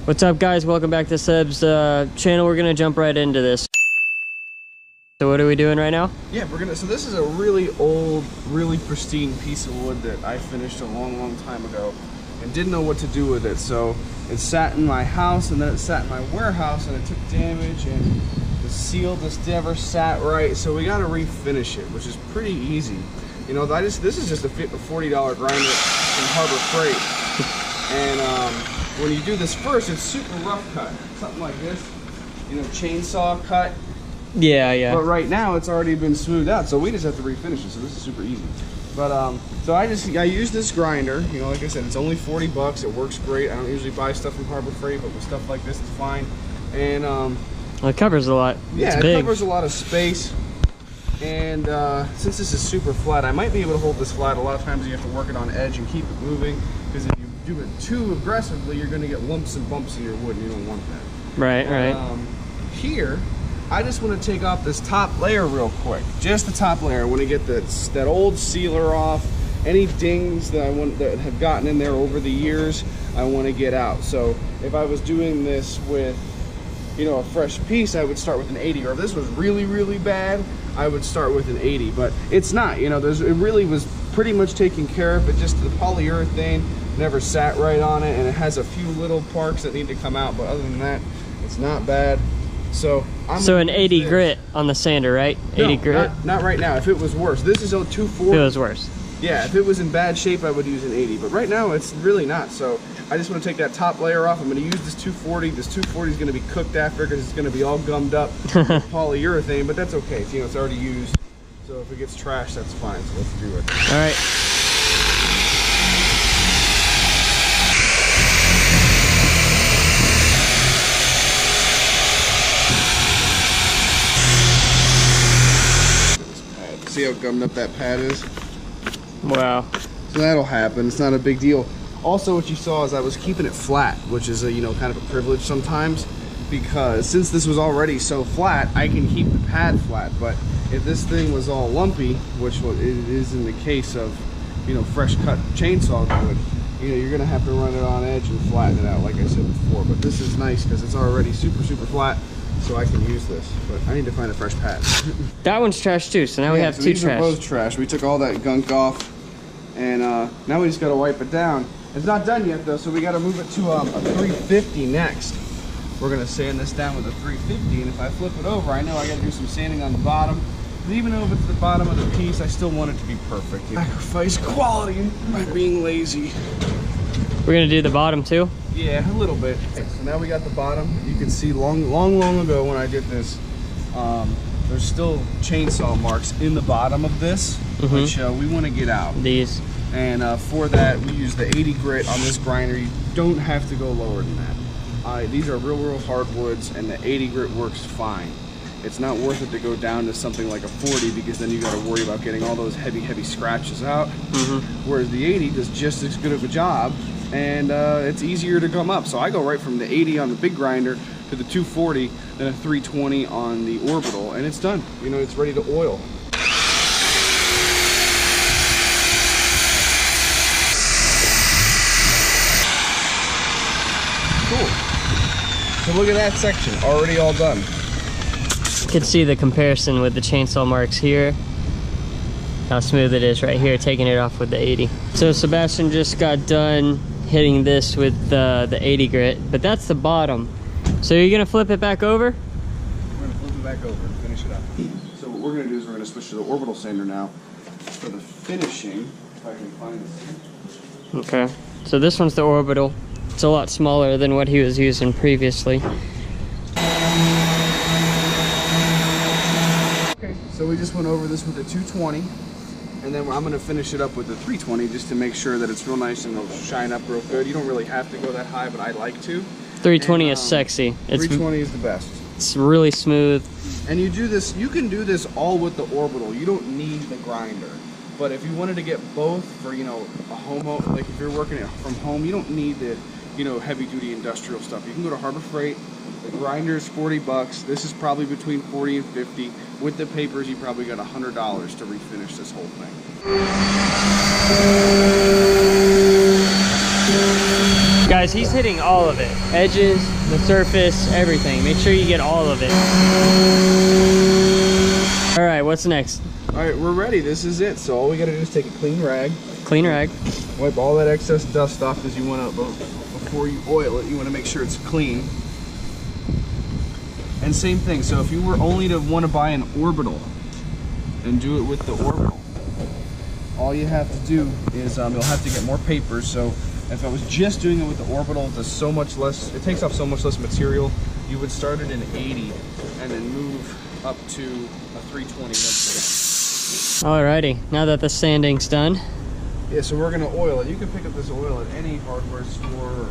What's up, guys? Welcome back to Seb's channel. We're gonna jump right into this. So what are we doing right now? Yeah, so this is a really old, really pristine piece of wood that I finished a long time ago and didn't know what to do with it. So it sat in my house and then it sat in my warehouse and it took damage and the seal just never sat right. So we gotta refinish it, which is pretty easy. You know, this is just a $40 grinder from Harbor Freight. And when you do this first, it's super rough cut. Something like this, you know, chainsaw cut. Yeah. But right now it's already been smoothed out, so we just have to refinish it. So this is super easy. But so I use this grinder. You know, like I said, it's only 40 bucks. It works great. I don't usually buy stuff from Harbor Freight, but with stuff like this, it's fine. And well, it covers a lot. Yeah, it's big. It covers a lot of space. And since this is super flat, I might be able to hold this flat. A lot of times you have to work it on edge and keep it moving, because if you do it too aggressively, you're going to get lumps and bumps in your wood, and you don't want that. Right. Here, I just want to take off this top layer real quick. Just the top layer. I want to get that old sealer off. Any dings that that have gotten in there over the years, I want to get out. So if I was doing this with, you know, a fresh piece, I would start with an 80. Or if this was really bad, I would start with an 80. But it's not. You know, it really was pretty much taken care of. It just, the polyurethane never sat right on it, and it has a few little parts that need to come out. But other than that, it's not bad. So an 80 grit on the sander, right? 80 grit? Not right now. If it was worse. This is a 240. If it was worse. Yeah, if it was in bad shape, I would use an 80. But right now, it's really not. So I just want to take that top layer off. I'm going to use this 240. This 240 is going to be cooked after because it's going to be all gummed up with polyurethane. But that's okay. You know, it's already used. So if it gets trashed, that's fine. So let's do it. All right. See how gummed up that pad is? Wow. So that'll happen. It's not a big deal. Also, what you saw is I was keeping it flat, which is a, you know, kind of a privilege sometimes, because since this was already so flat, I can keep the pad flat. But if this thing was all lumpy, which it is in the case of, you know, fresh cut chainsaw wood, you know, you're gonna have to run it on edge and flatten it out, like I said before. But this is nice because it's already super flat, so I can use this. But I need to find a fresh pad. That one's trash too, so now we have two these trash. Are both trash. We took all that gunk off, and now we just gotta wipe it down. It's not done yet though, so we gotta move it to a 350 next. We're gonna sand this down with a 350, and if I flip it over, I know I gotta do some sanding on the bottom. But even though it's the bottom of the piece, I still want it to be perfect. Sacrifice quality by being lazy. We're gonna do the bottom too? Yeah, a little bit. So now we got the bottom. You can see long ago when I did this, there's still chainsaw marks in the bottom of this, which we want to get out. These. And for that, we use the 80 grit on this grinder. You don't have to go lower than that. These are real hardwoods, and the 80 grit works fine. It's not worth it to go down to something like a 40, because then you got to worry about getting all those heavy scratches out. Whereas the 80 does just as good of a job, and it's easier to gum up. So I go right from the 80 on the big grinder to the 240, then a 320 on the orbital, and it's done. You know, it's ready to oil. Cool. So look at that section, already all done. You can see the comparison with the chainsaw marks here. How smooth it is right here, taking it off with the 80. So Sebastian just got done hitting this with the 80 grit, but that's the bottom. So you're gonna flip it back over? We're gonna flip it back over and finish it up. So what we're gonna do is we're gonna switch to the orbital sander now for the finishing, if I can find this. Okay, so this one's the orbital. It's a lot smaller than what he was using previously. Okay, so we just went over this with the 220. And then I'm going to finish it up with the 320 just to make sure that it's real nice and it'll shine up real good. You don't really have to go that high, but I like to. 320 is sexy. 320 is the best. It's really smooth. And you do this, you can do this all with the orbital. You don't need the grinder. But if you wanted to get both for, you know, a home, like if you're working from home, you don't need the, you know, heavy duty industrial stuff. You can go to Harbor Freight. The grinder is 40 bucks. This is probably between 40 and 50. With the papers, you probably got $100 to refinish this whole thing. Guys, he's hitting all of it. Edges, the surface, everything. Make sure you get all of it. All right, what's next? All right, we're ready. This is it. So all we gotta do is take a clean rag. Clean rag. Wipe all that excess dust off because you want to, before you oil it, you want to make sure it's clean. And same thing, so if you were only to want to buy an orbital and do it with the orbital, all you have to do is you'll have to get more papers. So if I was just doing it with the orbital, it takes off so much less material. You would start it in 80 and then move up to a 320 once again. Alrighty, now that the sanding's done. Yeah, so we're gonna oil it. You can pick up this oil at any hardware store or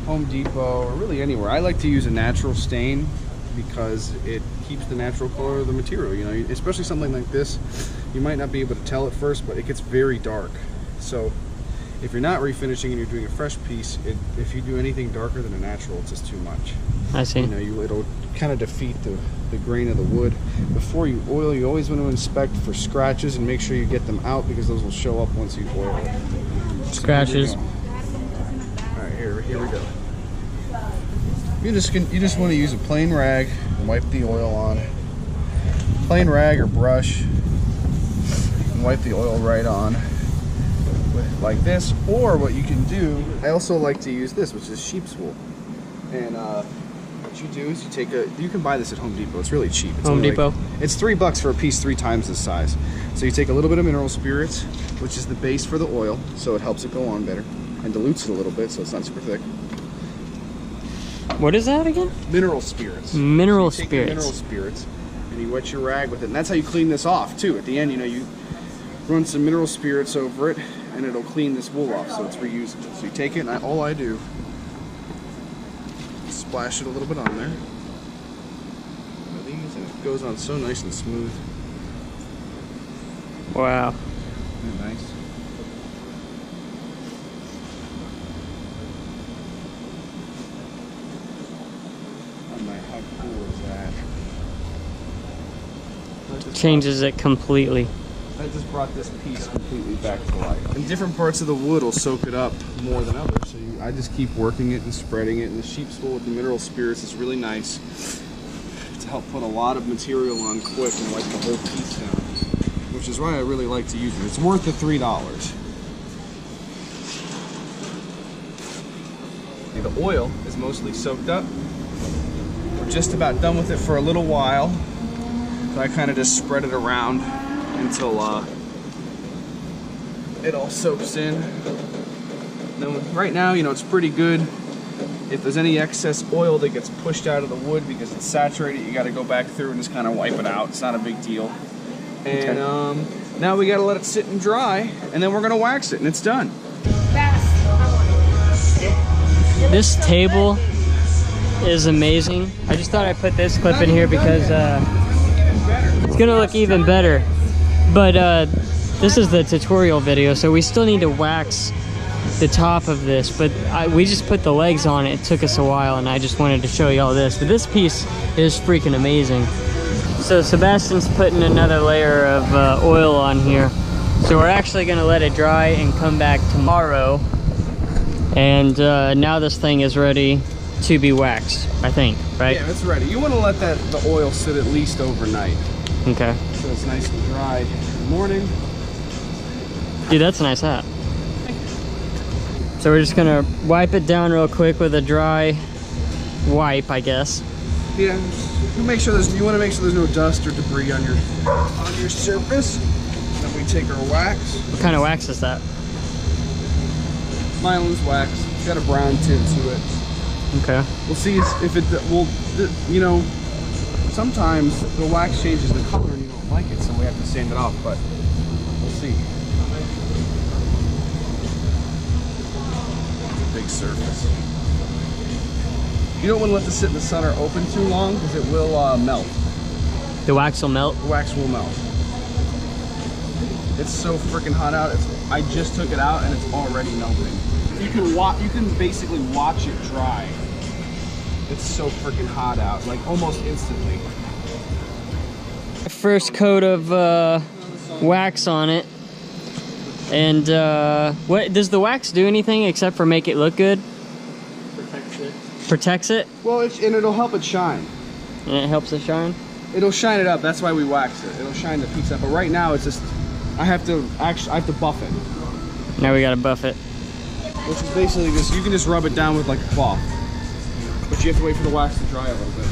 Home Depot or really anywhere. I like to use a natural stain because it keeps the natural color of the material. You know, especially something like this, you might not be able to tell at first, but it gets very dark. So if you're not refinishing and you're doing a fresh piece, if you do anything darker than a natural, it's just too much. I see. You know, it'll kind of defeat the grain of the wood. Before you oil, you always want to inspect for scratches and make sure you get them out because those will show up once you oil it. Scratches. So all right, here we go. You just want to use a plain rag and wipe the oil on. Plain rag or brush and wipe the oil right on like this. Or what you can do, I also like to use this, which is sheep's wool. And what you do is you can buy this at Home Depot. It's really cheap. It's Home Depot. It's $3 for a piece, 3 times this size. So you take a little bit of mineral spirits, which is the base for the oil, so it helps it go on better and dilutes it a little bit so it's not super thick. What is that again? Mineral spirits. Mineral so you take spirits. your mineral spirits and you wet your rag with it. And that's how you clean this off too. At the end, you know, you run some mineral spirits over it and it'll clean this wool off so it's reusable. So you take it and all I do is splash it a little bit on there. And it goes on so nice and smooth. Wow. Isn't that nice? How cool is that? Changes it completely. That just brought this piece completely back to life. And different parts of the wood will soak it up more than others. So I just keep working it and spreading it. And the sheep's wool with the mineral spirits is really nice to help put a lot of material on quick and wipe the whole piece down. Which is why I really like to use it. It's worth the $3. The oil is mostly soaked up. We're just about done with it for a little while. So I kind of just spread it around until it all soaks in. Then right now, you know, it's pretty good. If there's any excess oil that gets pushed out of the wood because it's saturated, you got to go back through and just kind of wipe it out. It's not a big deal. And now we got to let it sit and dry, and then we're gonna wax it, and it's done. This table is amazing. I just thought I'd put this clip in here because it's gonna look even better. But this is the tutorial video, so we still need to wax the top of this, but we just put the legs on it. It took us a while, and I just wanted to show you all this. But this piece is freaking amazing. So Sebastian's putting another layer of oil on here. So we're actually gonna let it dry and come back tomorrow. And now this thing is ready to be waxed, I think, right? Yeah, it's ready. You wanna let the oil sit at least overnight. Okay. So it's nice and dry in the morning. Dude, that's a nice hat. So we're just gonna wipe it down real quick with a dry wipe, I guess. Yeah, you make sure you want to make sure there's no dust or debris on your surface. And then we take our wax. What kind of wax is that? Mylan's wax. It's got a brown tint to it. Okay. We'll see if it will. You know, sometimes the wax changes the color and you don't like it, so we have to sand it off. But we'll see. It's a big surface. You don't want to let this sit in the sun or open too long because it will melt. The wax will melt? The wax will melt. It's so freaking hot out. I just took it out and it's already melting. You can basically watch it dry. It's so freaking hot out, like almost instantly. First coat of wax on it. And what does the wax do anything except for make it look good? Protects it? Well, and it'll help it shine. And it helps it shine? It'll shine it up. That's why we wax it. It'll shine the piece up. But right now, it's just, I have to buff it. Now we gotta buff it. Which is basically just, you can just rub it down with like a cloth. But you have to wait for the wax to dry a little bit.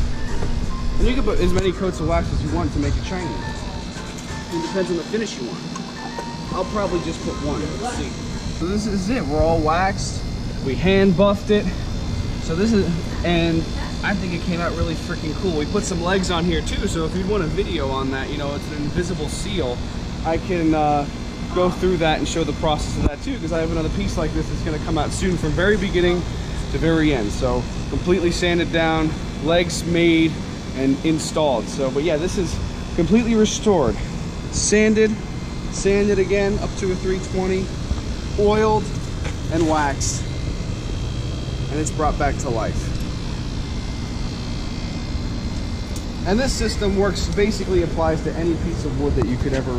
And you can put as many coats of wax as you want to make it shiny. It depends on the finish you want. I'll probably just put one. Let's see. So this is it. We're all waxed. We hand buffed it. So this is, and I think it came out really freaking cool. We put some legs on here too, so if you'd want a video on that, you know, it's an invisible seal. I can go through that and show the process of that too, because I have another piece like this that's gonna come out soon from very beginning to very end. So completely sanded down, legs made and installed. So, but yeah, this is completely restored. Sanded again up to a 320, oiled and waxed. And it's brought back to life. And this system basically applies to any piece of wood that you could ever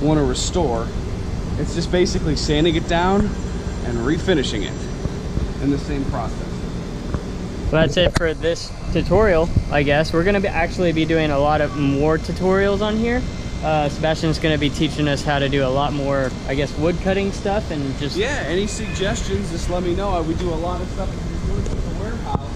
want to restore. It's just basically sanding it down and refinishing it in the same process. Well, that's it for this tutorial, I guess. We're gonna actually be doing a lot of more tutorials on here. Sebastian's gonna be teaching us how to do a lot more, I guess, wood cutting stuff and just... Yeah, any suggestions, just let me know. We do a lot of stuff with the warehouse.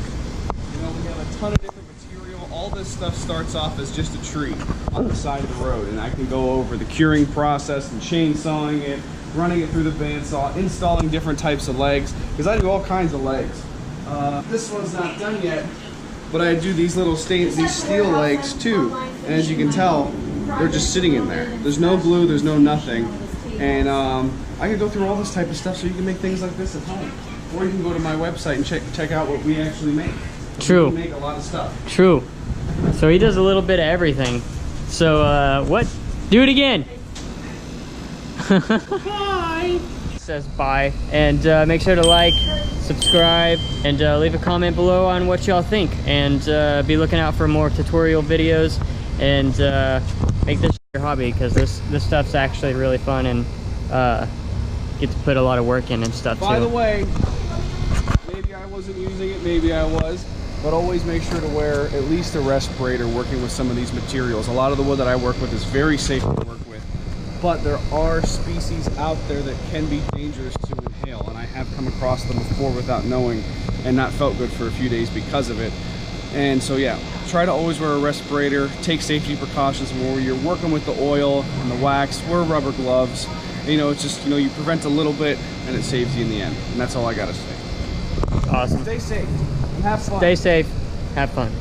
You know, we have a ton of different material. All this stuff starts off as just a tree on the side of the road, and I can go over the curing process and chainsawing it, running it through the bandsaw, installing different types of legs, because I do all kinds of legs. This one's not done yet, but I do these little these steel legs too, and as you can tell, they're just sitting in there. There's no glue, there's no nothing, and I can go through all this type of stuff so you can make things like this at home, or you can go to my website and check out what we actually make. True. We make a lot of stuff. True. So he does a little bit of everything. So what? Do it again. Bye. Says bye, and make sure to like, subscribe, and leave a comment below on what y'all think, and be looking out for more tutorial videos, and make this your hobby, because this stuff's actually really fun, and get to put a lot of work in and stuff. By too. the way, maybe I wasn't using it, maybe I was, but always make sure to wear at least a respirator working with some of these materials. A lot of the wood that I work with is very safe to work with, but there are species out there that can be dangerous to inhale, and I have come across them before without knowing and not felt good for a few days because of it. And so yeah, try to always wear a respirator, take safety precautions when you're working with the oil and the wax, wear rubber gloves. You know, it's just, you know, you prevent a little bit and it saves you in the end. And that's all I gotta say. Awesome. Stay safe and have fun. Stay safe, have fun.